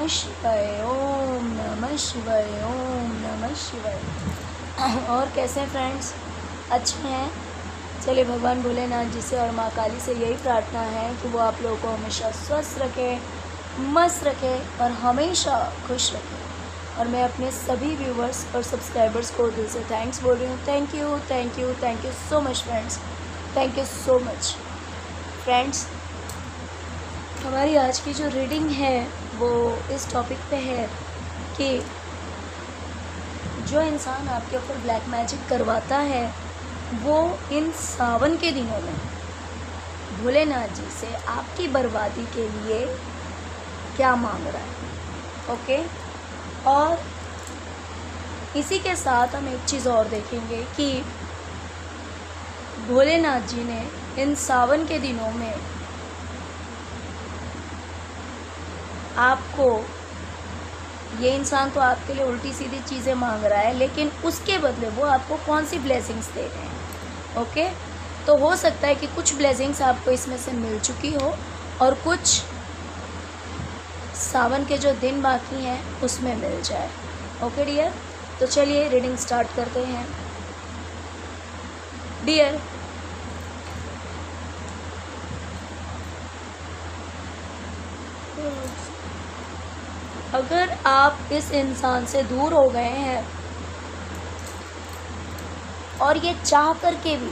नमः शिवाय, ओम नमः शिवाय, ओम नमः शिवाय। और कैसे हैं फ्रेंड्स, अच्छे हैं? चलिए भगवान भोलेनाथ जी से और माँ काली से यही प्रार्थना है कि वो आप लोगों को हमेशा स्वस्थ रखे, मस्त रखे और हमेशा खुश रखे। और मैं अपने सभी व्यूवर्स और सब्सक्राइबर्स को दिल से थैंक्स बोल रही हूँ। Thank you, thank you, thank you so much friends, thank you so much friends. हमारी आज की जो रीडिंग है वो इस टॉपिक पे है कि जो इंसान आपके ऊपर ब्लैक मैजिक करवाता है वो इन सावन के दिनों में भोलेनाथ जी से आपकी बर्बादी के लिए क्या मांग रहा है। ओके, और इसी के साथ हम एक चीज़ और देखेंगे कि भोलेनाथ जी ने इन सावन के दिनों में आपको, ये इंसान तो आपके लिए उल्टी सीधी चीज़ें मांग रहा है, लेकिन उसके बदले वो आपको कौन सी ब्लेसिंग्स दे रहे हैं। ओके, तो हो सकता है कि कुछ ब्लेसिंग्स आपको इसमें से मिल चुकी हो और कुछ सावन के जो दिन बाकी हैं उसमें मिल जाए। ओके डियर, तो चलिए रीडिंग स्टार्ट करते हैं। डियर, अगर आप इस इंसान से दूर हो गए हैं और ये चाह करके भी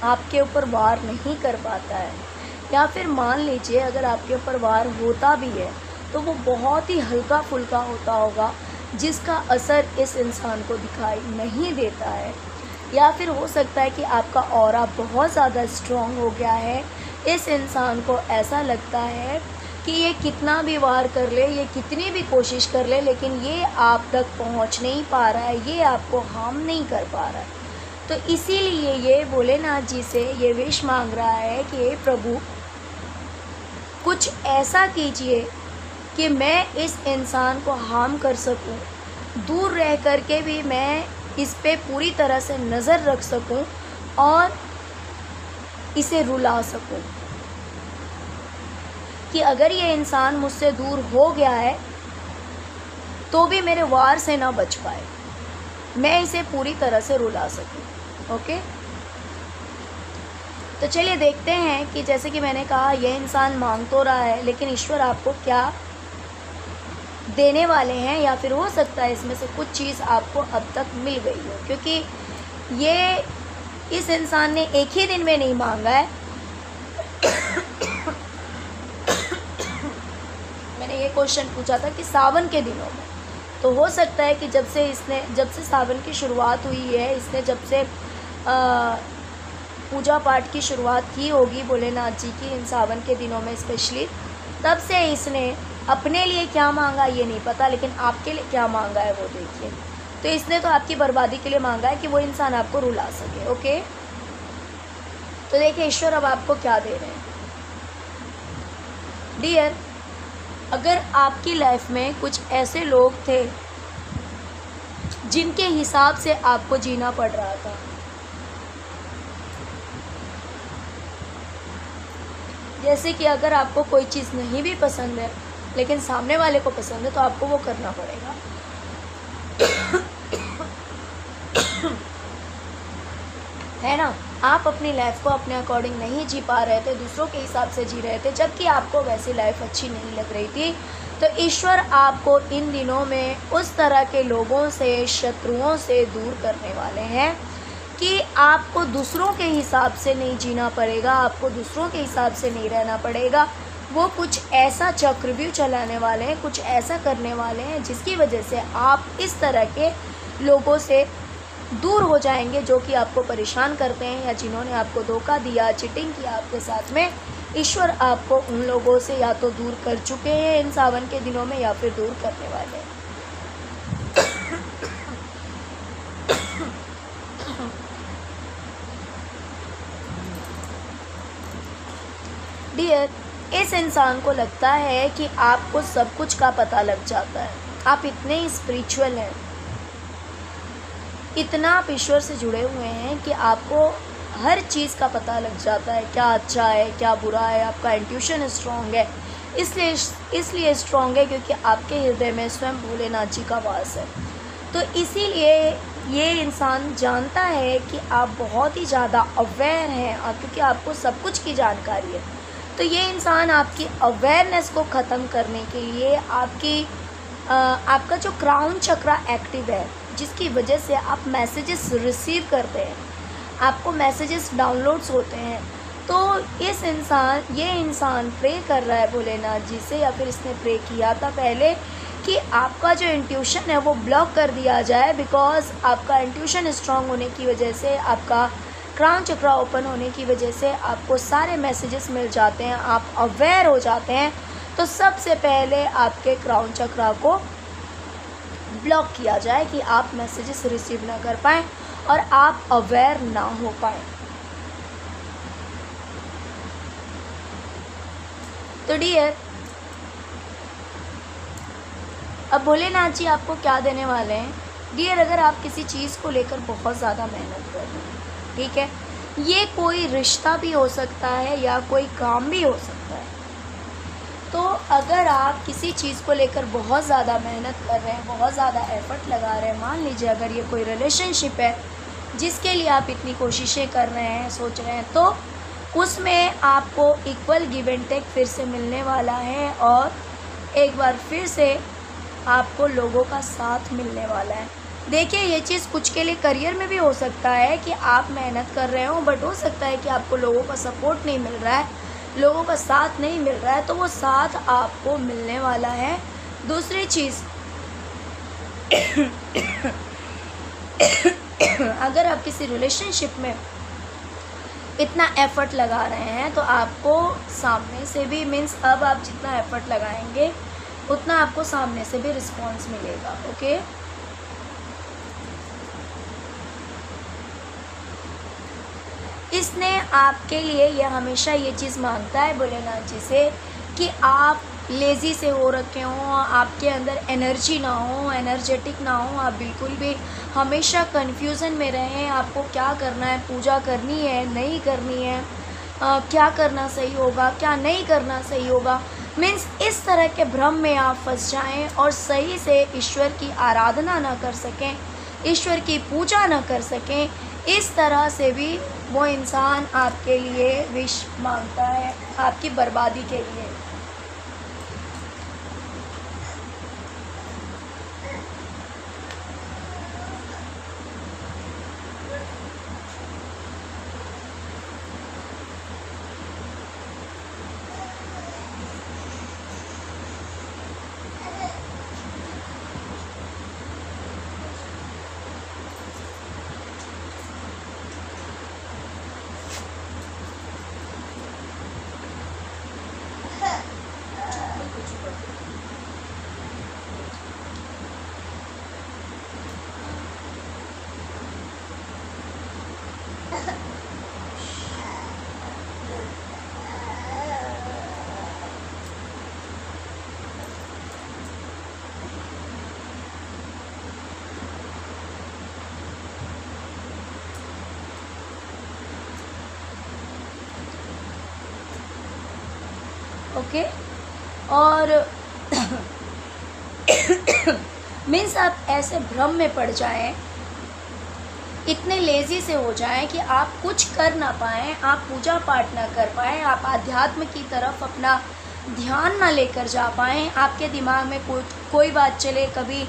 आपके ऊपर वार नहीं कर पाता है, या फिर मान लीजिए अगर आपके ऊपर वार होता भी है तो वो बहुत ही हल्का फुल्का होता होगा, जिसका असर इस इंसान को दिखाई नहीं देता है, या फिर हो सकता है कि आपका ऑरा बहुत ज़्यादा स्ट्रॉन्ग हो गया है। इस इंसान को ऐसा लगता है कि ये कितना भी वार कर ले, ये कितनी भी कोशिश कर ले, लेकिन ये आप तक पहुंच नहीं पा रहा है, ये आपको हार्म नहीं कर पा रहा है। तो इसीलिए ये भोलेनाथ जी से ये विश मांग रहा है कि हे प्रभु, कुछ ऐसा कीजिए कि मैं इस इंसान को हार्म कर सकूं, दूर रह कर के भी मैं इस पे पूरी तरह से नज़र रख सकूं और इसे रुला सकूं, कि अगर ये इंसान मुझसे दूर हो गया है तो भी मेरे वार से ना बच पाए, मैं इसे पूरी तरह से रुला सकूं। ओके, तो चलिए देखते हैं कि जैसे कि मैंने कहा ये इंसान मांग तो रहा है, लेकिन ईश्वर आपको क्या देने वाले हैं, या फिर हो सकता है इसमें से कुछ चीज़ आपको अब तक मिल गई हो, क्योंकि ये इस इंसान ने एक ही दिन में नहीं मांगा है। मैंने ये क्वेश्चन पूछा था कि सावन के दिनों में, तो हो सकता है कि जब से सावन की शुरुआत हुई है, इसने जब से पूजा पाठ की शुरुआत की होगी भोलेनाथ जी की इन सावन के दिनों में स्पेशली, तब से इसने अपने लिए क्या मांगा ये नहीं पता, लेकिन आपके लिए क्या मांगा है वो देखिए। तो इसने तो आपकी बर्बादी के लिए मांगा है कि वो इंसान आपको रुला सके। ओके, तो देखिए ईश्वर अब आपको क्या दे रहे हैं। डियर, अगर आपकी लाइफ में कुछ ऐसे लोग थे जिनके हिसाब से आपको जीना पड़ रहा था, जैसे कि अगर आपको कोई चीज़ नहीं भी पसंद है लेकिन सामने वाले को पसंद है तो आपको वो करना पड़ेगा। है ना, आप अपनी लाइफ को अपने अकॉर्डिंग नहीं जी पा रहे थे, दूसरों के हिसाब से जी रहे थे, जबकि आपको वैसी लाइफ अच्छी नहीं लग रही थी। तो ईश्वर आपको इन दिनों में उस तरह के लोगों से, शत्रुओं से दूर करने वाले हैं कि आपको दूसरों के हिसाब से नहीं जीना पड़ेगा, आपको दूसरों के हिसाब से नहीं रहना पड़ेगा। वो कुछ ऐसा चक्रव्यूह चलाने वाले हैं, कुछ ऐसा करने वाले हैं जिसकी वजह से आप इस तरह के लोगों से दूर हो जाएंगे जो कि आपको परेशान करते हैं, या जिन्होंने आपको धोखा दिया, चीटिंग किया आपके साथ में। ईश्वर आपको उन लोगों से या तो दूर कर चुके हैं इन सावन के दिनों में, या फिर दूर करने वाले हैं। डियर, इस इंसान को लगता है कि आपको सब कुछ का पता लग जाता है, आप इतने स्पिरिचुअल हैं, इतना आप ईश्वर से जुड़े हुए हैं कि आपको हर चीज़ का पता लग जाता है, क्या अच्छा है क्या बुरा है, आपका इंट्यूशन स्ट्रॉन्ग है। इसलिए स्ट्रॉन्ग है क्योंकि आपके हृदय में स्वयं भोलेनाथ जी का वास है। तो इसीलिए ये इंसान जानता है कि आप बहुत ही ज़्यादा अवेयर हैं क्योंकि आपको सब कुछ की जानकारी है। तो ये इंसान आपकी अवेयरनेस को ख़त्म करने के लिए आपका जो क्राउन चक्रा एक्टिव है, जिसकी वजह से आप मैसेजेस रिसीव करते हैं, आपको मैसेजेस डाउनलोड्स होते हैं। तो ये इंसान प्रे कर रहा है भोलेनाथ जी से, या फिर इसने प्रे किया था पहले कि आपका जो इंट्यूशन है वो ब्लॉक कर दिया जाए, बिकॉज आपका इंट्यूशन स्ट्रांग होने की वजह से, आपका क्राउन चक्रा ओपन होने की वजह से आपको सारे मैसेजेस मिल जाते हैं, आप अवेयर हो जाते हैं। तो सबसे पहले आपके क्राउन चक्रा को ब्लॉक किया जाए कि आप मैसेजेस रिसीव ना कर पाएँ और आप अवेयर ना हो पाए। तो डियर, अब भोलेनाथ जी आपको क्या देने वाले हैं। डियर, अगर आप किसी चीज़ को लेकर बहुत ज़्यादा मेहनत कर रहे हैं, ठीक है, ये कोई रिश्ता भी हो सकता है या कोई काम भी हो सकता है। तो अगर आप किसी चीज़ को लेकर बहुत ज़्यादा मेहनत कर रहे हैं, बहुत ज़्यादा एफर्ट लगा रहे हैं, मान लीजिए अगर ये कोई रिलेशनशिप है जिसके लिए आप इतनी कोशिशें कर रहे हैं, सोच रहे हैं, तो उसमें आपको इक्वल गिव एंड टेक फिर से मिलने वाला है और एक बार फिर से आपको लोगों का साथ मिलने वाला है। देखिए, ये चीज़ कुछ के लिए करियर में भी हो सकता है कि आप मेहनत कर रहे हो, बट हो सकता है कि आपको लोगों का सपोर्ट नहीं मिल रहा है, लोगों का साथ नहीं मिल रहा है, तो वो साथ आपको मिलने वाला है। दूसरी चीज़, अगर आप किसी रिलेशनशिप में इतना एफ़र्ट लगा रहे हैं तो आपको सामने से भी, मीन्स अब आप जितना एफ़र्ट लगाएंगे उतना आपको सामने से भी रिस्पॉन्स मिलेगा। ओके, इसने आपके लिए यह हमेशा ये चीज़ मांगता है भोलेनाथ जी से कि आप लेज़ी से हो रखे हों, आपके अंदर एनर्जी ना हो, एनर्जेटिक ना हो, आप बिल्कुल भी हमेशा कन्फ्यूज़न में रहें, आपको क्या करना है, पूजा करनी है नहीं करनी है, क्या करना सही होगा क्या नहीं करना सही होगा, मीन्स इस तरह के भ्रम में आप फंस जाएं और सही से ईश्वर की आराधना ना कर सकें, ईश्वर की पूजा ना कर सकें। इस तरह से भी वो इंसान आपके लिए विश मांगता है, आपकी बर्बादी के लिए। ओके, और मीन्स आप ऐसे भ्रम में पड़ जाएं, इतने लेज़ी से हो जाएं कि आप कुछ कर ना पाएँ, आप पूजा पाठ ना कर पाएँ, आप आध्यात्म की तरफ अपना ध्यान ना लेकर जा पाएँ, आपके दिमाग में कोई बात चले, कभी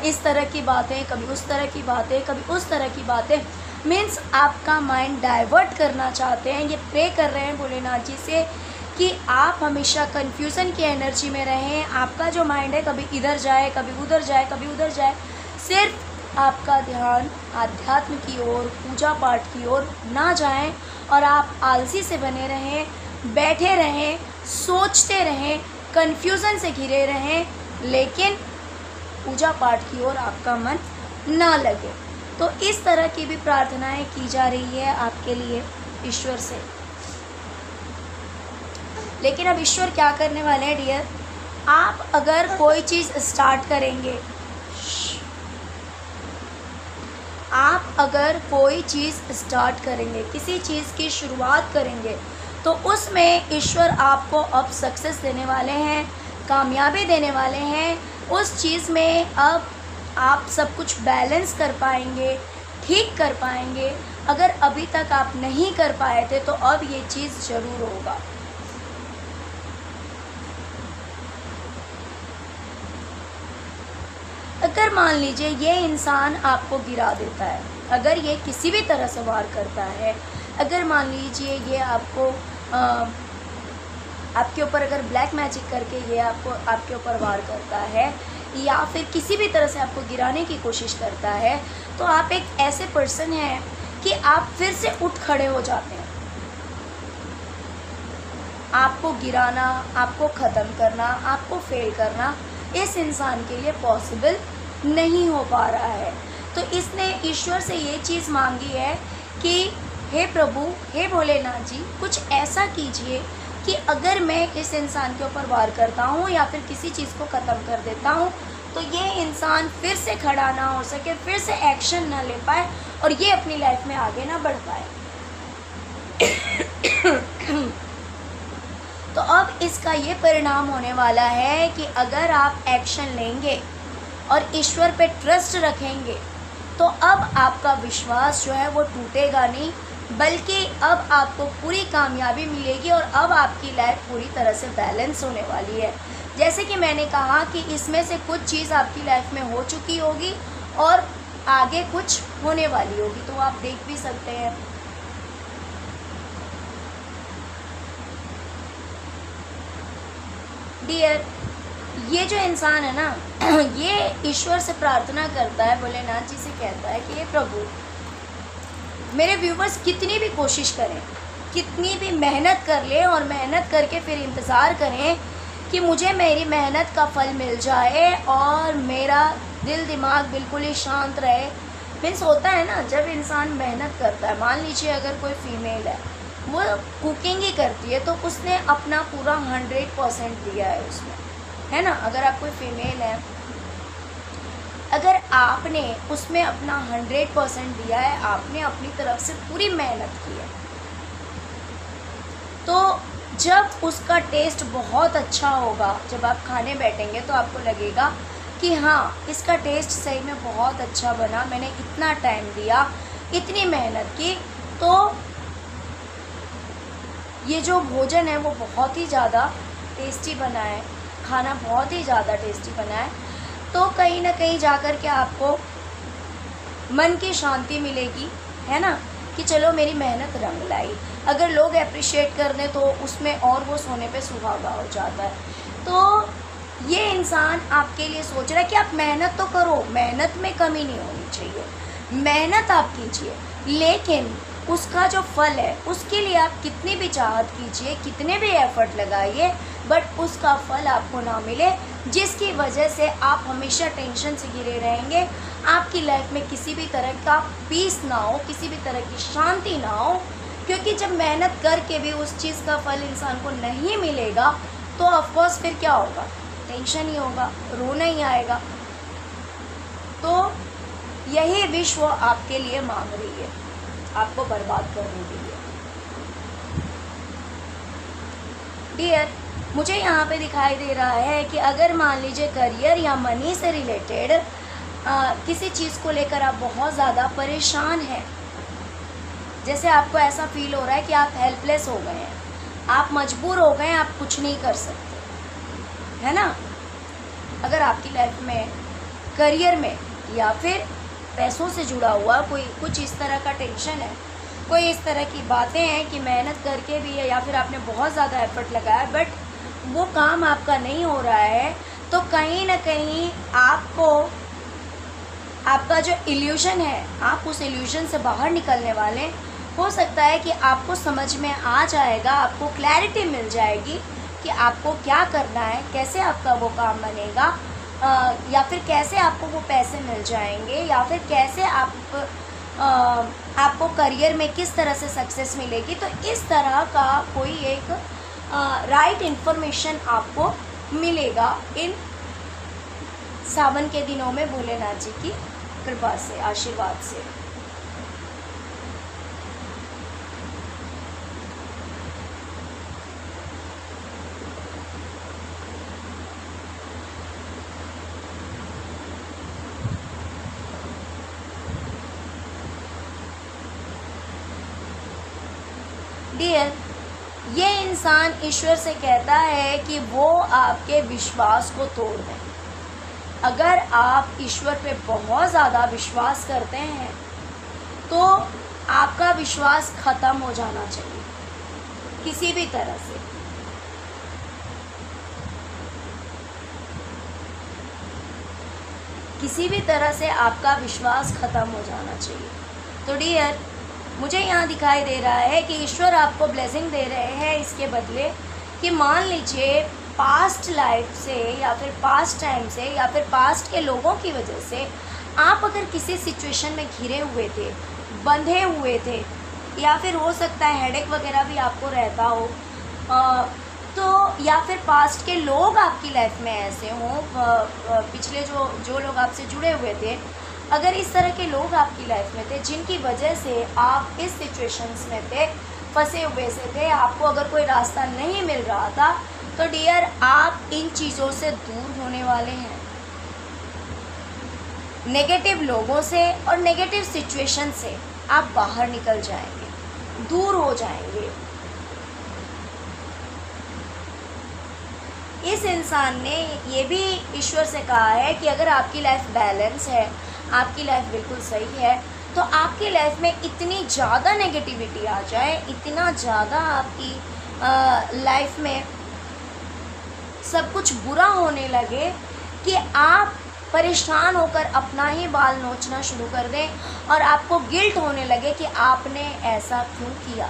इस तरह की बातें, कभी उस तरह की बातें, कभी उस तरह की बातें, मीन्स आपका माइंड डाइवर्ट करना चाहते हैं। ये प्रे कर रहे हैं भोलेनाथ जी से कि आप हमेशा कन्फ्यूज़न की एनर्जी में रहें, आपका जो माइंड है कभी इधर जाए, कभी उधर जाए, कभी उधर जाए, सिर्फ आपका ध्यान आध्यात्म की ओर, पूजा पाठ की ओर ना जाएं और आप आलसी से बने रहें, बैठे रहें, सोचते रहें, कन्फ्यूज़न से घिरे रहें, लेकिन पूजा पाठ की ओर आपका मन ना लगे। तो इस तरह की भी प्रार्थनाएं की जा रही है आपके लिए ईश्वर से। लेकिन अब ईश्वर क्या करने वाले हैं डियर, आप अगर कोई चीज़ स्टार्ट करेंगे, आप अगर कोई चीज़ स्टार्ट करेंगे, किसी चीज़ की शुरुआत करेंगे, तो उसमें ईश्वर आपको अब सक्सेस देने वाले हैं, कामयाबी देने वाले हैं। उस चीज़ में अब आप सब कुछ बैलेंस कर पाएंगे, ठीक कर पाएंगे। अगर अभी तक आप नहीं कर पाए थे तो अब ये चीज़ ज़रूर होगा। अगर मान लीजिए ये इंसान आपको गिरा देता है, अगर ये किसी भी तरह से वार करता है, अगर मान लीजिए ये आपको आपके ऊपर अगर ब्लैक मैजिक करके ये आपके ऊपर वार करता है या फिर किसी भी तरह से आपको गिराने की कोशिश करता है, तो आप एक ऐसे पर्सन हैं कि आप फिर से उठ खड़े हो जाते हैं। आपको गिराना, आपको ख़त्म करना, आपको फेल करना इस इंसान के लिए पॉसिबल नहीं हो पा रहा है। तो इसने ईश्वर से ये चीज़ मांगी है कि हे प्रभु, हे भोलेनाथ जी, कुछ ऐसा कीजिए कि अगर मैं इस इंसान के ऊपर वार करता हूँ या फिर किसी चीज़ को ख़त्म कर देता हूँ तो ये इंसान फिर से खड़ा ना हो सके, फिर से एक्शन ना ले पाए और ये अपनी लाइफ में आगे ना बढ़ पाए। तो अब इसका ये परिणाम होने वाला है कि अगर आप एक्शन लेंगे और ईश्वर पे ट्रस्ट रखेंगे तो अब आपका विश्वास जो है वो टूटेगा नहीं, बल्कि अब आपको पूरी कामयाबी मिलेगी और अब आपकी लाइफ पूरी तरह से बैलेंस होने वाली है। जैसे कि मैंने कहा कि इसमें से कुछ चीज़ आपकी लाइफ में हो चुकी होगी और आगे कुछ होने वाली होगी, तो आप देख भी सकते हैं। डियर, ये जो इंसान है ना ये ईश्वर से प्रार्थना करता है, भोलेनाथ जी से कहता है कि हे प्रभु, मेरे व्यूवर्स कितनी भी कोशिश करें, कितनी भी मेहनत कर लें और मेहनत करके फिर इंतज़ार करें कि मुझे मेरी मेहनत का फल मिल जाए और मेरा दिल दिमाग बिल्कुल ही शांत रहे। मीन्स होता है ना, जब इंसान मेहनत करता है, मान लीजिए अगर कोई फीमेल है वो कुकिंग ही करती है तो उसने अपना पूरा 100% दिया है उसमें, है ना। अगर आप कोई फीमेल है, अगर आपने उसमें अपना 100% दिया है, आपने अपनी तरफ से पूरी मेहनत की है, तो जब उसका टेस्ट बहुत अच्छा होगा, जब आप खाने बैठेंगे तो आपको लगेगा कि हाँ, इसका टेस्ट सही में बहुत अच्छा बना, मैंने इतना टाइम दिया, इतनी मेहनत की, तो ये जो भोजन है वो बहुत ही ज़्यादा टेस्टी बना है, खाना बहुत ही ज़्यादा टेस्टी बना है। तो कहीं ना कहीं जाकर के आपको मन की शांति मिलेगी, है ना, कि चलो मेरी मेहनत रंग लाई। अगर लोग अप्रिशिएट कर दें तो उसमें और वो सोने पे सुहागा हो जाता है। तो ये इंसान आपके लिए सोच रहा है कि आप मेहनत तो करो, मेहनत में कमी नहीं होनी चाहिए, मेहनत आप कीजिए, लेकिन उसका जो फल है उसके लिए आप कितनी भी चाहत कीजिए, कितने भी एफर्ट लगाइए, बट उसका फल आपको ना मिले, जिसकी वजह से आप हमेशा टेंशन से घिरे रहेंगे, आपकी लाइफ में किसी भी तरह का पीस ना हो, किसी भी तरह की शांति ना हो। क्योंकि जब मेहनत करके भी उस चीज़ का फल इंसान को नहीं मिलेगा तो ऑफकोर्स फिर क्या होगा, टेंशन ही होगा, रोना ही आएगा। तो यही विश्व आपके लिए मांग रही है, आपको बर्बाद करने के लिए। डियर, मुझे यहाँ पे दिखाई दे रहा है कि अगर मान लीजिए करियर या मनी से रिलेटेड किसी चीज़ को लेकर आप बहुत ज़्यादा परेशान हैं, जैसे आपको ऐसा फील हो रहा है कि आप हेल्पलेस हो गए हैं, आप मजबूर हो गए हैं, आप कुछ नहीं कर सकते, है ना। अगर आपकी लाइफ में करियर में या फिर पैसों से जुड़ा हुआ कोई कुछ इस तरह का टेंशन है, कोई इस तरह की बातें हैं कि मेहनत करके भी है या फिर आपने बहुत ज़्यादा एफर्ट लगाया बट वो काम आपका नहीं हो रहा है, तो कहीं ना कहीं आपको आपका जो इल्यूशन है, आप उस इल्यूशन से बाहर निकलने वाले। हो सकता है कि आपको समझ में आ जाएगा, आपको क्लैरिटी मिल जाएगी कि आपको क्या करना है, कैसे आपका वो काम बनेगा, या फिर कैसे आपको वो पैसे मिल जाएंगे, या फिर कैसे आपको करियर में किस तरह से सक्सेस मिलेगी। तो इस तरह का कोई एक राइट इन्फॉर्मेशन आपको मिलेगा इन सावन के दिनों में भोलेनाथ जी की कृपा से, आशीर्वाद से। डियर, ये इंसान ईश्वर से कहता है कि वो आपके विश्वास को तोड़ दें। अगर आप ईश्वर पे बहुत ज़्यादा विश्वास करते हैं तो आपका विश्वास ख़त्म हो जाना चाहिए किसी भी तरह से। किसी भी तरह से आपका विश्वास ख़त्म हो जाना चाहिए। तो डियर, मुझे यहाँ दिखाई दे रहा है कि ईश्वर आपको ब्लेसिंग दे रहे हैं इसके बदले कि मान लीजिए पास्ट लाइफ से या फिर पास्ट टाइम से या फिर पास्ट के लोगों की वजह से आप अगर किसी सिचुएशन में घिरे हुए थे, बंधे हुए थे, या फिर हो सकता है हेडेक वगैरह भी आपको रहता हो, तो या फिर पास्ट के लोग आपकी लाइफ में ऐसे हों, पिछले जो लोग आपसे जुड़े हुए थे, अगर इस तरह के लोग आपकी लाइफ में थे जिनकी वजह से आप इस सिचुएशंस में थे, फंसे हुए से थे, आपको अगर कोई रास्ता नहीं मिल रहा था, तो डियर आप इन चीज़ों से दूर होने वाले हैं। नेगेटिव लोगों से और नेगेटिव सिचुएशन से आप बाहर निकल जाएंगे, दूर हो जाएंगे। इस इंसान ने ये भी ईश्वर से कहा है कि अगर आपकी लाइफ बैलेंस है, आपकी लाइफ बिल्कुल सही है, तो आपकी लाइफ में इतनी ज़्यादा नेगेटिविटी आ जाए, इतना ज़्यादा आपकी लाइफ में सब कुछ बुरा होने लगे कि आप परेशान होकर अपना ही बाल नोचना शुरू कर दें और आपको गिल्ट होने लगे कि आपने ऐसा क्यों किया।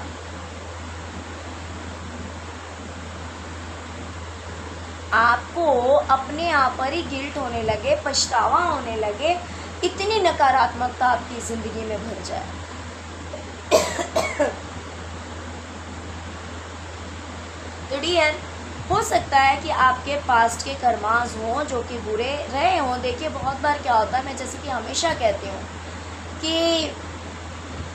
आपको अपने आप पर ही गिल्ट होने लगे, पछतावा होने लगे, इतनी नकारात्मकता आपकी ज़िंदगी में भर जाए। तो डियर, हो सकता है कि आपके पास्ट के कर्मास हों जो कि बुरे रहे हों। देखिए बहुत बार क्या होता है, मैं जैसे कि हमेशा कहती हूँ कि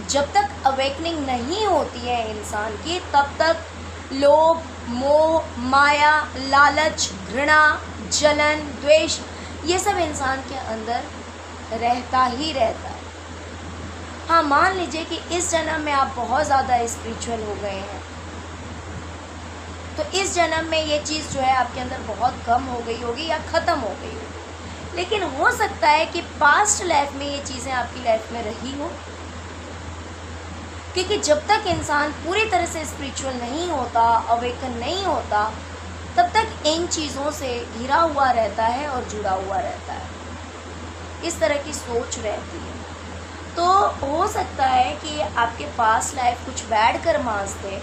जब तक अवेकनिंग नहीं होती है इंसान की, तब तक लोभ, मोह, माया, लालच, घृणा, जलन, द्वेष, ये सब इंसान के अंदर रहता ही रहता है। हाँ, मान लीजिए कि इस जन्म में आप बहुत ज़्यादा स्पिरिचुअल हो गए हैं, तो इस जन्म में ये चीज़ जो है आपके अंदर बहुत कम हो गई होगी या ख़त्म हो गई होगी। लेकिन हो सकता है कि पास्ट लाइफ में ये चीज़ें आपकी लाइफ में रही हो, क्योंकि जब तक इंसान पूरी तरह से स्पिरिचुअल नहीं होता, अवेकन नहीं होता, तब तक इन चीज़ों से घिरा हुआ रहता है और जुड़ा हुआ रहता है। इस तरह की सोच रहती है। तो हो सकता है कि आपके पास्ट लाइफ कुछ बैड कर्मास थे,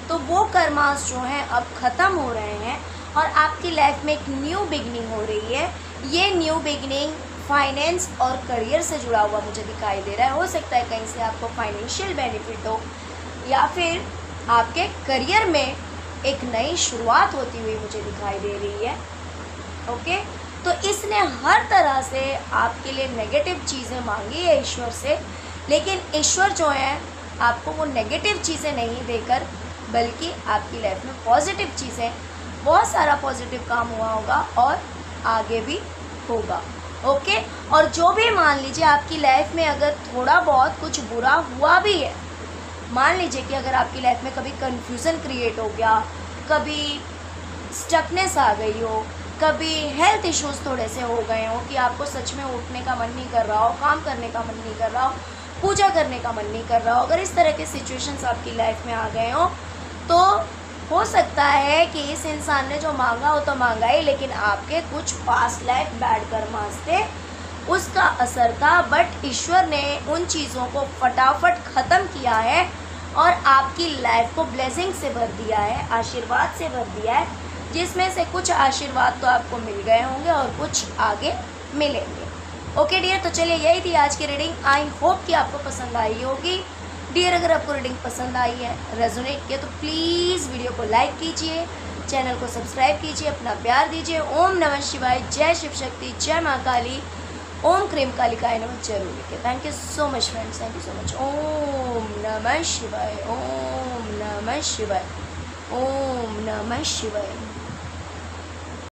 तो वो कर्मास जो हैं अब ख़त्म हो रहे हैं और आपकी लाइफ में एक न्यू बिगनिंग हो रही है। ये न्यू बिगनिंग फाइनेंस और करियर से जुड़ा हुआ मुझे दिखाई दे रहा है। हो सकता है कहीं से आपको फाइनेंशियल बेनिफिट हो या फिर आपके करियर में एक नई शुरुआत होती हुई मुझे दिखाई दे रही है। ओके, तो इसने हर तरह से आपके लिए नेगेटिव चीज़ें मांगी है ईश्वर से, लेकिन ईश्वर जो है आपको वो नेगेटिव चीज़ें नहीं देकर बल्कि आपकी लाइफ में पॉजिटिव चीज़ें, बहुत सारा पॉजिटिव काम हुआ होगा और आगे भी होगा। ओके, और जो भी मान लीजिए आपकी लाइफ में अगर थोड़ा बहुत कुछ बुरा हुआ भी है, मान लीजिए कि अगर आपकी लाइफ में कभी कन्फ्यूज़न क्रिएट हो गया, कभी स्टकनेस आ गई हो, कभी हेल्थ इश्यूज़ थोड़े से हो गए हो कि आपको सच में उठने का मन नहीं कर रहा हो, काम करने का मन नहीं कर रहा हो, पूजा करने का मन नहीं कर रहा हो, अगर इस तरह के सिचुएशंस आपकी लाइफ में आ गए हो, तो हो सकता है कि इस इंसान ने जो मांगा हो तो मांगा ही, लेकिन आपके कुछ पास्ट लाइफ बैड कर्मास थे, उसका असर था। बट ईश्वर ने उन चीज़ों को फटाफट ख़त्म किया है और आपकी लाइफ को ब्लेसिंग से भर दिया है, आशीर्वाद से भर दिया है, जिसमें से कुछ आशीर्वाद तो आपको मिल गए होंगे और कुछ आगे मिलेंगे। ओके डियर, तो चलिए यही थी आज की रीडिंग। आई होप कि आपको पसंद आई होगी। डियर, अगर आपको रीडिंग पसंद आई है, रेजोनेट किया, तो प्लीज़ वीडियो को लाइक कीजिए, चैनल को सब्सक्राइब कीजिए, अपना प्यार दीजिए। ओम नमः शिवाय, जय शिव शक्ति, जय माँ काली, ओम क्रीम कालिकाय नमः जरूर लिखिए। Thank you so much friends, thank you so much. ओम नमः शिवाय, ओम नमः शिवाय, ओम नमः शिवाय।